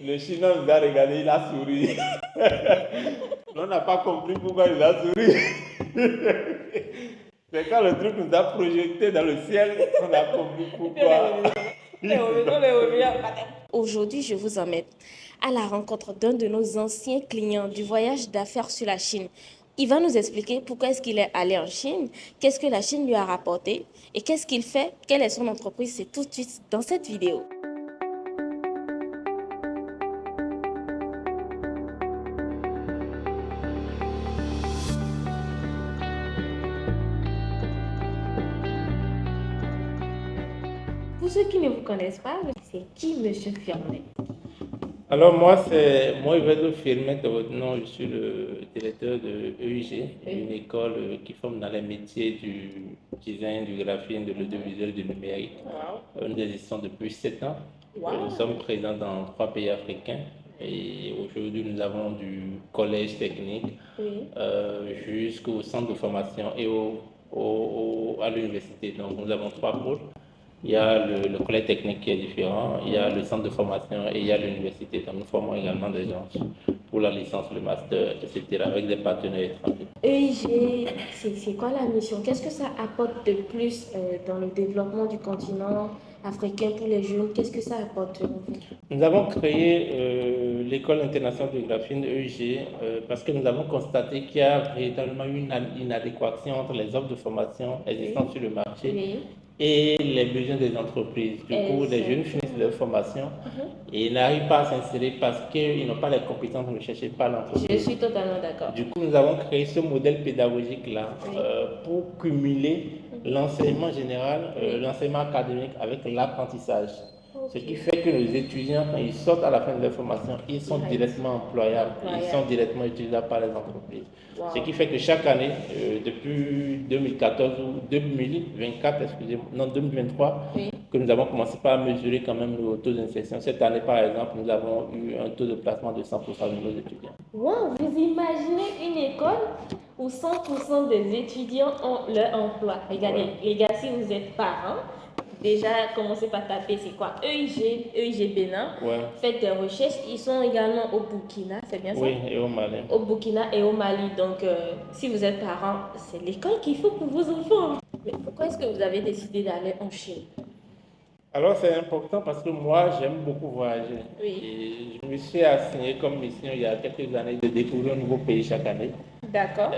Le Chinois nous a regardé, il a souri. On n'a pas compris pourquoi il a souri. C'est quand le truc nous a projeté dans le ciel qu'on a compris pourquoi. Aujourd'hui, je vous emmène à la rencontre d'un de nos anciens clients du voyage d'affaires sur la Chine. Il va nous expliquer pourquoi est-ce qu'il est allé en Chine, qu'est-ce que la Chine lui a rapporté et qu'est-ce qu'il fait, quelle est son entreprise. C'est tout de suite dans cette vidéo. Pour ceux qui ne vous connaissent pas, c'est qui Monsieur Firmet? Alors moi, c'est Moïse Firmet de votre nom. Je suis le directeur de EUG, une école qui forme dans les métiers du design, du graphisme, de l'audiovisuel, du numérique. Nous existons depuis 7 ans. Nous sommes présents dans 3 pays africains. Et aujourd'hui, nous avons du collège technique jusqu'au centre de formation et à l'université. Donc, nous avons 3 pôles. Il y a le collège technique qui est différent, il y a le centre de formation et il y a l'université. Donc, nous formons également des gens pour la licence, le master, etc., avec des partenaires étrangers. EIG, c'est quoi la mission? Qu'est-ce que ça apporte de plus dans le développement du continent africain pour les jeunes? Qu'est-ce que ça apporte? Nous avons créé l'école internationale de graphisme EIG parce que nous avons constaté qu'il y a véritablement une inadéquation entre les offres de formation existantes sur le marché et les besoins des entreprises. Du coup, les jeunes finissent leur formation et ils n'arrivent pas à s'insérer parce qu'ils n'ont pas les compétences recherchées par l'entreprise. Je suis totalement d'accord. Du coup, nous avons créé ce modèle pédagogique-là pour cumuler l'enseignement général, l'enseignement académique avec l'apprentissage. Ce qui fait que nos étudiants, quand ils sortent à la fin de leur formation, ils sont directement employables, ils sont directement utilisables par les entreprises. Ce qui fait que chaque année, depuis 2014 ou 2024, excusez-moi, non 2023, que nous avons commencé par mesurer quand même le taux d'insertion. Cette année, par exemple, nous avons eu un taux de placement de 100% de nos étudiants. Wow, vous imaginez une école où 100% des étudiants ont leur emploi. Regardez, les gars, si vous êtes parents, déjà, commencez par taper, c'est quoi? EIG Bénin. Faites des recherches. Ils sont également au Burkina, c'est bien ça? Oui, et au Mali. Au Burkina et au Mali. Donc, si vous êtes parents, c'est l'école qu'il faut pour vos enfants. Mais pourquoi est-ce que vous avez décidé d'aller en Chine? Alors, c'est important parce que moi, j'aime beaucoup voyager. Et je me suis assigné comme mission il y a quelques années de découvrir un nouveau pays chaque année. D'accord.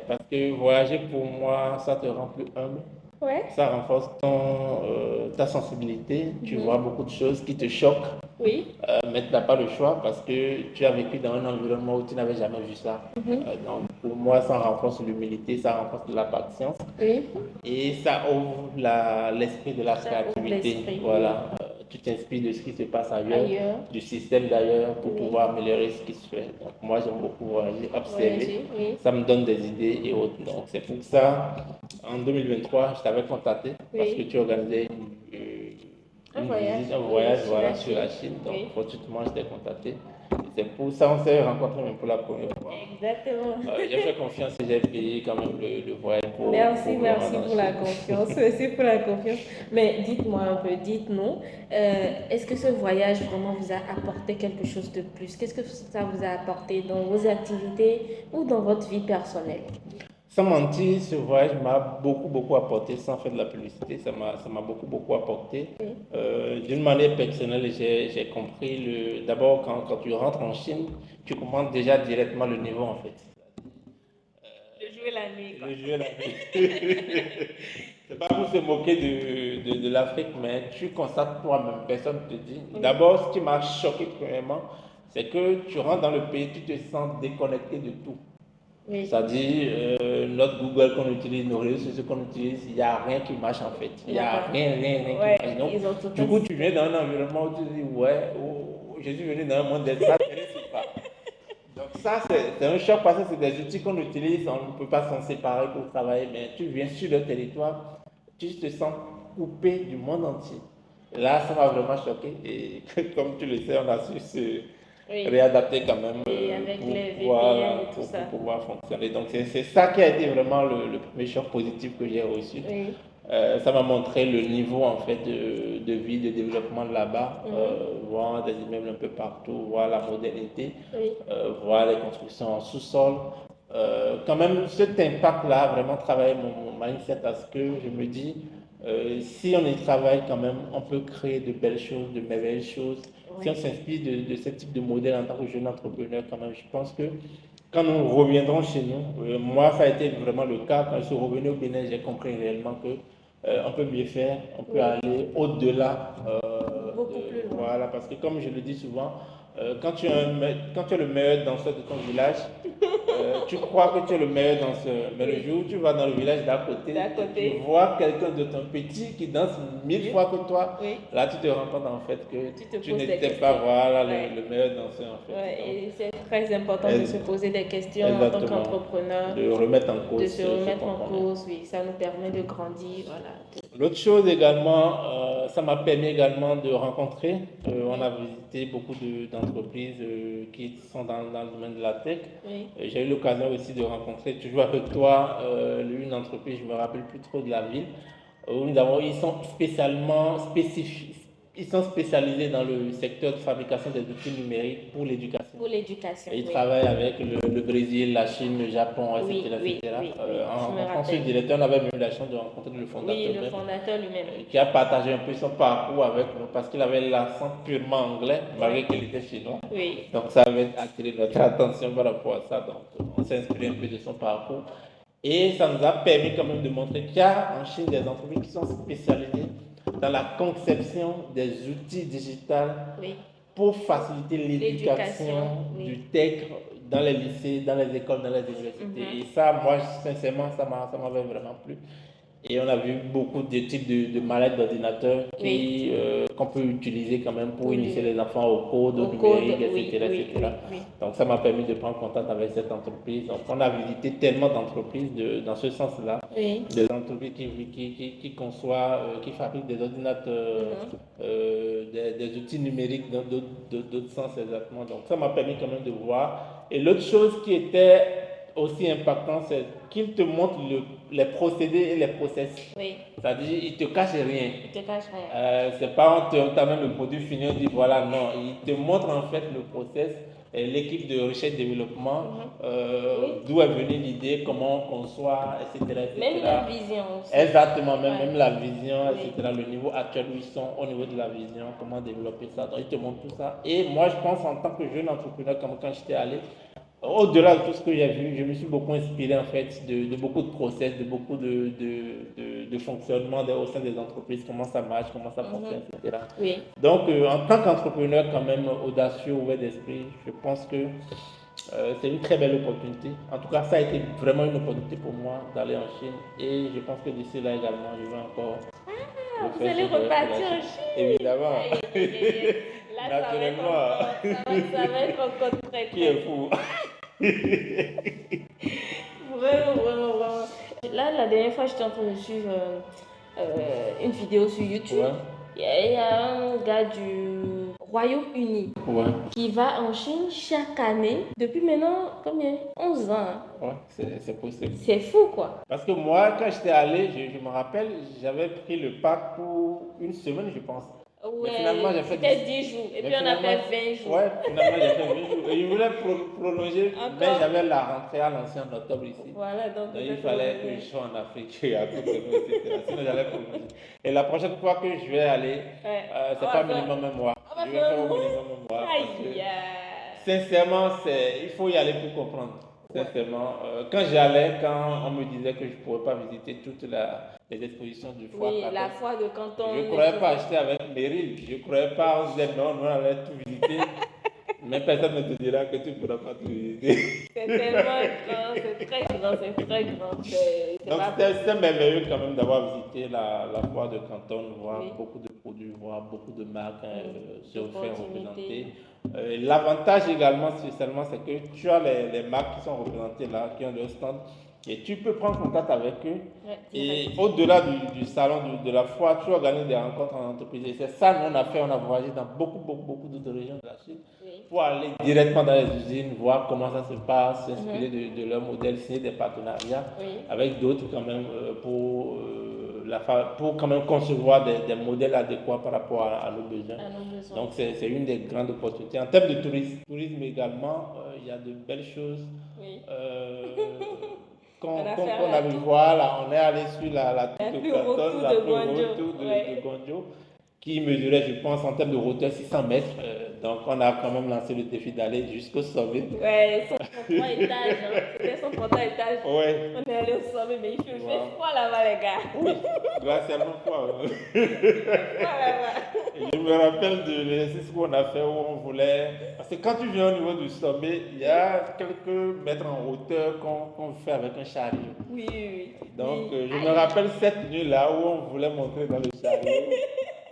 Parce que voyager, pour moi, ça te rend plus humble. Ça renforce ta sensibilité. Tu vois beaucoup de choses qui te choquent. Mais tu n'as pas le choix parce que tu as vécu dans un environnement où tu n'avais jamais vu ça. Donc, pour moi, ça renforce l'humilité, ça renforce la patience. Et ça ouvre l'esprit de la créativité. Voilà. Tu t'inspires de ce qui se passe ailleurs, du système d'ailleurs pour pouvoir améliorer ce qui se fait. Donc, moi, j'aime beaucoup voyager, observer. Ça me donne des idées et autres. Donc, c'est pour ça, en 2023, je t'avais contacté parce que tu organisais un voyage sur la Chine. Donc, fortuitement, je t'ai contacté. C'est pour ça qu'on s'est rencontrés même pour la première fois. Exactement. J'ai fait confiance et j'ai payé quand même le voyage pour. Merci pour la confiance. Merci pour la confiance. Mais dites-moi un peu, dites-nous, est-ce que ce voyage vraiment vous a apporté quelque chose de plus? Qu'est-ce que ça vous a apporté dans vos activités ou dans votre vie personnelle? Sans mentir, ce voyage m'a beaucoup apporté, sans faire de la publicité, ça m'a beaucoup apporté. D'une manière personnelle, j'ai compris, d'abord quand tu rentres en Chine, tu comprends déjà directement le niveau en fait. Le jour et la nuit. Le jour et la nuit. C'est pas pour se moquer de l'Afrique, mais tu constates toi-même, personne ne te dit. D'abord, ce qui m'a choqué premièrement, c'est que tu rentres dans le pays, tu te sens déconnecté de tout. C'est-à-dire, notre Google qu'on utilise, nos réseaux sociaux qu'on utilise, il n'y a rien qui marche en fait. Il n'y a rien qui marche. Donc, du coup, tu viens dans un environnement où tu dis, je suis venu dans un monde d'extraterrestres, c'est pas. Donc ça, c'est un choc parce que c'est des outils qu'on utilise, on ne peut pas s'en séparer pour travailler, mais tu viens sur le territoire, tu te sens coupé du monde entier. Et là, ça m'a vraiment choqué et comme tu le sais, on a su se réadapter quand même pour pouvoir fonctionner. Donc c'est ça qui a été vraiment le premier choc positif que j'ai reçu. Ça m'a montré le niveau en fait de vie, de développement là-bas, voir des immeubles un peu partout, voir la modernité, voir les constructions en sous-sol. Quand même, cet impact-là a vraiment travaillé mon mindset à ce que je me dis, si on y travaille quand même, on peut créer de belles choses, de merveilleuses choses. Si on s'inspire de ce type de modèle en tant que jeune entrepreneur, quand même, je pense que quand nous reviendrons chez nous, moi, ça a été vraiment le cas. Quand je suis revenu au Bénin, j'ai compris réellement que on peut mieux faire, on peut aller au-delà. Beaucoup plus loin. Voilà, parce que comme je le dis souvent, quand tu es le meilleur danseur de ton village, tu crois que tu es le meilleur danseur. Mais le jour où tu vas dans le village d'à côté, tu vois quelqu'un de ton petit qui danse 1000 fois que toi, là tu te rends compte en fait que tu n'étais pas le meilleur danseur en fait. Et c'est très important de se poser des questions en tant qu'entrepreneur. De remettre en cause. De se remettre en cause, oui, ça nous permet de grandir. Voilà. L'autre chose également, ça m'a permis également de rencontrer, on a visité beaucoup d'entreprises qui sont dans le domaine de la tech. J'ai eu l'occasion aussi de rencontrer, toujours avec toi, une entreprise, je ne me rappelle plus trop de la ville, où ils sont ils sont spécialisés dans le secteur de fabrication des outils numériques pour l'éducation. Pour l'éducation. Ils travaillent avec le Brésil, la Chine, le Japon, etc. En rencontrant ce directeur, on avait eu la chance de rencontrer le fondateur. Oui, le fondateur lui-même. Qui a partagé un peu son parcours avec nous parce qu'il avait l'accent purement anglais, malgré qu'il était chinois. Donc ça avait attiré notre attention par rapport à ça. Donc on s'est inspiré un peu de son parcours. Et ça nous a permis quand même de montrer qu'il y a en Chine des entreprises qui sont spécialisées dans la conception des outils digitaux pour faciliter l'éducation du tech dans les lycées, dans les écoles, dans les universités. Et ça, moi, sincèrement, ça m'avait vraiment plu. Et on a vu beaucoup de types de mallettes d'ordinateurs qu'on peut utiliser quand même pour initier les enfants au code, au numérique, etc. Donc ça m'a permis de prendre contact avec cette entreprise. Donc on a visité tellement d'entreprises dans ce sens-là. Des entreprises qui conçoivent, qui fabriquent des ordinateurs, des outils numériques dans d'autres sens exactement. Donc ça m'a permis quand même de voir. Et l'autre chose qui était aussi impactant, c'est qu'il te montre les procédés et les process. C'est-à-dire, il ne te cache rien. C'est pas on t'amène le produit fini, on dit voilà, non. Il te montre en fait le process, l'équipe de recherche et développement, d'où est venue l'idée, comment on conçoit, etc. Même la vision aussi. Exactement, même la vision, etc. Le niveau actuel où ils sont au niveau de la vision, comment développer ça. Donc, il te montre tout ça. Et moi, je pense en tant que jeune entrepreneur, comme quand j'étais allé, au-delà de tout ce que j'ai vu, je me suis beaucoup inspiré en fait de beaucoup de process, de beaucoup de fonctionnement au sein des entreprises, comment ça marche, comment ça fonctionne, etc. Donc en tant qu'entrepreneur quand même audacieux, ouvert d'esprit, je pense que c'est une très belle opportunité. En tout cas, ça a été vraiment une opportunité pour moi d'aller en Chine et je pense que d'ici là également, je vais encore... vous allez repartir en Chine. Évidemment. Là, ça va être encore très Qui est fou. Vraiment. Là, la dernière fois, j'étais en train de suivre une vidéo sur YouTube. Il y a un gars du Royaume-Uni qui va en Chine chaque année depuis maintenant, combien? 11 ans. C'est possible. C'est fou, quoi. Parce que moi, quand j'étais allé, je me rappelle, j'avais pris le pack pour une semaine, je pense. Mais finalement, j'ai fait 10 jours. Et puis on a fait 20 jours. Finalement, j'ai fait 20 jours. Et je voulais prolonger, mais j'avais la rentrée à l'ancien en octobre ici. Donc il fallait que je sois en Afrique à côté de nous, etc. Sinon, j'allais prolonger. Et la prochaine fois que je vais aller, c'est pas minimum un mois. Je vais faire au minimum un mois. Sincèrement, il faut y aller pour comprendre. Sincèrement, quand on me disait que je ne pourrais pas visiter toutes les expositions du foire. La foire de Canton. Je ne croyais pas acheter avec Meryl. Je ne croyais pas, on disait non, on allait tout visiter. Mais personne ne te dira que tu ne pourras pas tout visiter. C'est tellement grand, c'est très grand. Donc c'était merveilleux quand même d'avoir visité la foire de Canton, voir beaucoup de produits, voir beaucoup de marques se faire représenter. L'avantage également, spécialement, c'est que tu as les marques qui sont représentées là, qui ont leur stand, et tu peux prendre contact avec eux. Et au-delà du salon de la foire, tu organises des rencontres en entreprise. Et c'est ça qu'on a fait. On a voyagé dans beaucoup d'autres régions de la Chine pour aller directement dans les usines, voir comment ça se passe, s'inspirer de leur modèle, signer des partenariats avec d'autres quand même pour pour quand même concevoir des modèles adéquats par rapport à nos besoins. Donc, c'est une des grandes opportunités. En termes de tourisme également, il y a de belles choses. Oui. Qu'on a vu voir, là, on est allé sur la tour de Platon, la plus haute tour de Gondjo, qui mesurait, je pense, en termes de hauteur 600 mètres. Donc, on a quand même lancé le défi d'aller jusqu'au sommet. Ouais, 133 étages. Hein. C'était 133 étages. Ouais. On est allé au sommet, mais il fait froid là-bas, les gars. Oui, glacialement froid. Je me rappelle de l'exercice qu'on a fait où on voulait. Parce que quand tu viens au niveau du sommet, il y a quelques mètres en hauteur qu'on fait avec un chariot. Oui, oui. Donc, je me rappelle cette nuit-là où on voulait monter dans le chariot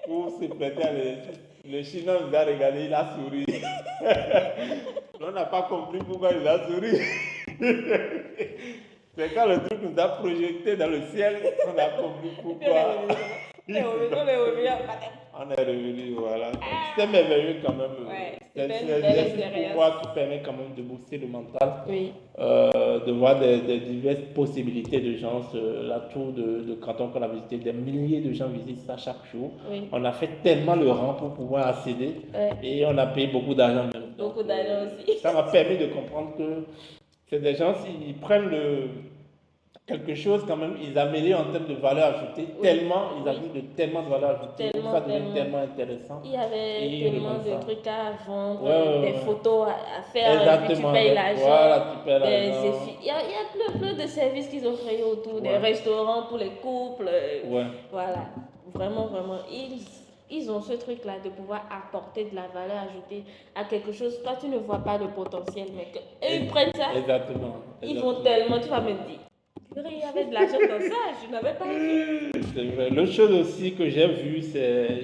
pour se prêter à l'exercice. Le Chinois nous a regardé, il a souri. On n'a pas compris pourquoi il a souri. C'est quand le truc nous a projeté dans le ciel qu'on a compris pourquoi. On est revenu, voilà. C'était merveilleux quand même. Ouais, c'est un pouvoir qui permet quand même de booster le mental. Oui. De voir des diverses possibilités de gens. La tour de Canton qu'on a visité, des milliers de gens visitent ça chaque jour. Oui. On a fait tellement le rang pour pouvoir accéder et on a payé beaucoup d'argent même. Beaucoup d'argent aussi. Ça m'a permis de comprendre que c'est des gens, s'ils prennent quelque chose quand même, ils améliorent en termes de valeur ajoutée, tellement, ils ajoutent tellement de valeur ajoutée, ça devient tellement intéressant. Il y avait tellement de trucs à vendre, des photos à faire, puis tu payes l'argent. Voilà, tu payes l'argent. Il y a plein de services qu'ils ont créés autour, des restaurants pour les couples. Voilà, vraiment, ils ont ce truc-là de pouvoir apporter de la valeur ajoutée à quelque chose. Toi, tu ne vois pas le potentiel, mais ils prennent ça. Exactement. Ils vont tellement, tu vas me dire. Il y avait de l'argent dans ça, je n'avais pas vu. C'est vrai. L'autre chose aussi que j'ai vu,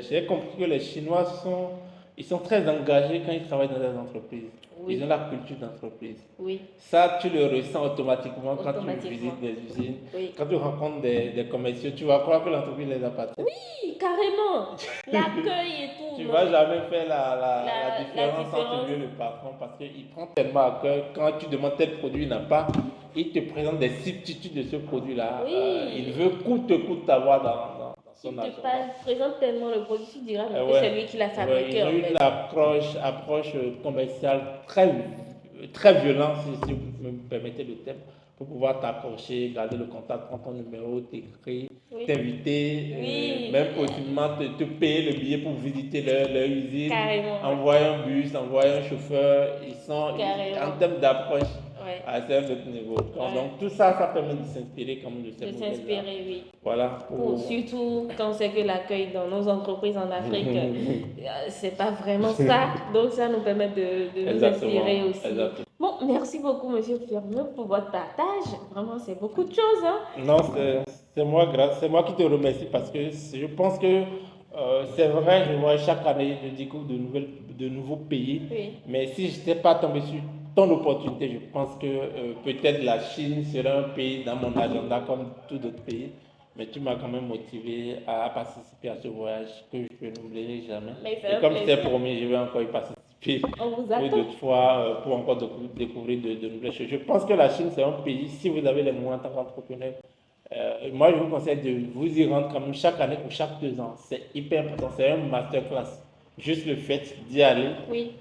j'ai compris que les Chinois sont très engagés quand ils travaillent dans des entreprises. Oui. Ils ont la culture d'entreprise. Oui. Ça, tu le ressens automatiquement quand tu visites des usines. Oui. Quand tu rencontres des commerciaux, tu vas croire que l'entreprise les appartient. Oui, carrément. L'accueil et tout. Tu ne vas jamais faire la différence entre lui et le patron parce qu'il prend tellement à cœur. Quand tu demandes tel produit, il n'a pas. Il te présente des substituts de ce produit-là. Oui. Il veut coûte que coûte t'avoir dans son agenda. Il te présente tellement le produit, tu diras que c'est lui qui l'a fabriqué. Ils ont une approche commerciale très violente, si vous me permettez le terme, pour pouvoir t'approcher, garder le contact, prendre ton numéro, t'écrire, t'inviter, même possiblement te payer le billet pour visiter leur usine, envoyer un bus, envoyer un chauffeur. Ils sont en termes d'approche. À un autre niveau. Donc tout ça, ça permet de s'inspirer comme de ces modèles-là. De s'inspirer, oui. Voilà. Surtout quand c'est que l'accueil dans nos entreprises en Afrique, c'est pas vraiment ça. Donc ça nous permet de nous inspirer aussi. Exactement. Bon, merci beaucoup, Monsieur Fermeux, pour votre partage. Vraiment, c'est beaucoup de choses. Hein? Non, c'est moi qui te remercie parce que je pense que c'est vrai, je vois chaque année, je découvre de nouveaux pays. Oui. Mais si je n'étais pas tombé sur ton opportunité, je pense que peut-être la Chine serait un pays dans mon agenda comme tout d'autres pays. Mais tu m'as quand même motivé à participer à ce voyage que je n'oublierai jamais. Et comme c'était promis, je vais encore y participer d'autres fois pour encore découvrir de nouvelles choses. Je pense que la Chine, c'est un pays, si vous avez les moyens en tant qu'entrepreneur, moi je vous conseille de vous y rendre quand même chaque année ou chaque 2 ans. C'est hyper important, c'est un masterclass. Juste le fait d'y aller,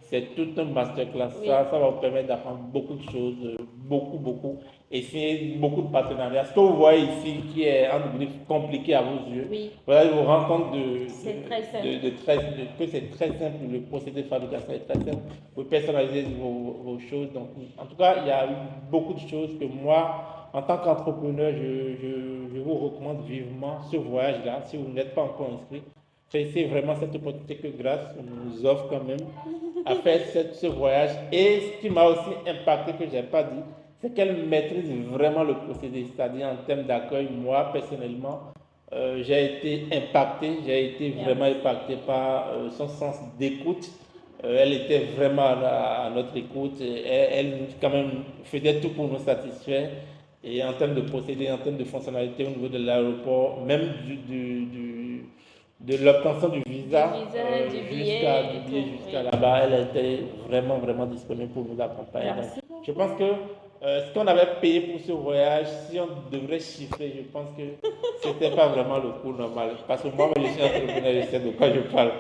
c'est tout un masterclass. Oui. Ça va vous permettre d'apprendre beaucoup de choses, beaucoup. Et c'est beaucoup de partenariats. Ce que vous voyez ici, qui est compliqué à vos yeux, vous allez vous rendre compte que c'est très simple. Le procédé de fabrication est très simple. Vous personnalisez vos choses. Donc, en tout cas, il y a eu beaucoup de choses que moi, en tant qu'entrepreneur, je vous recommande vivement ce voyage-là. Si vous n'êtes pas encore inscrit, c'est vraiment cette opportunité que Grâce nous offre quand même à faire ce voyage. Et ce qui m'a aussi impacté, que je n'ai pas dit, c'est qu'elle maîtrise vraiment le procédé. C'est-à-dire en termes d'accueil, moi personnellement, j'ai été vraiment impacté par son sens d'écoute. Elle était vraiment à notre écoute. Elle quand même faisait tout pour nous satisfaire. Et en termes de procédé, en termes de fonctionnalité au niveau de l'aéroport, même de l'obtention du visa, du billet jusqu'à là-bas, elle était vraiment disponible pour nous accompagner. Donc, je pense que Ce qu'on avait payé pour ce voyage, si on devrait chiffrer, je pense que c'était pas vraiment le coût normal. Parce que moi, je suis entrepreneur, je sais de quoi je parle.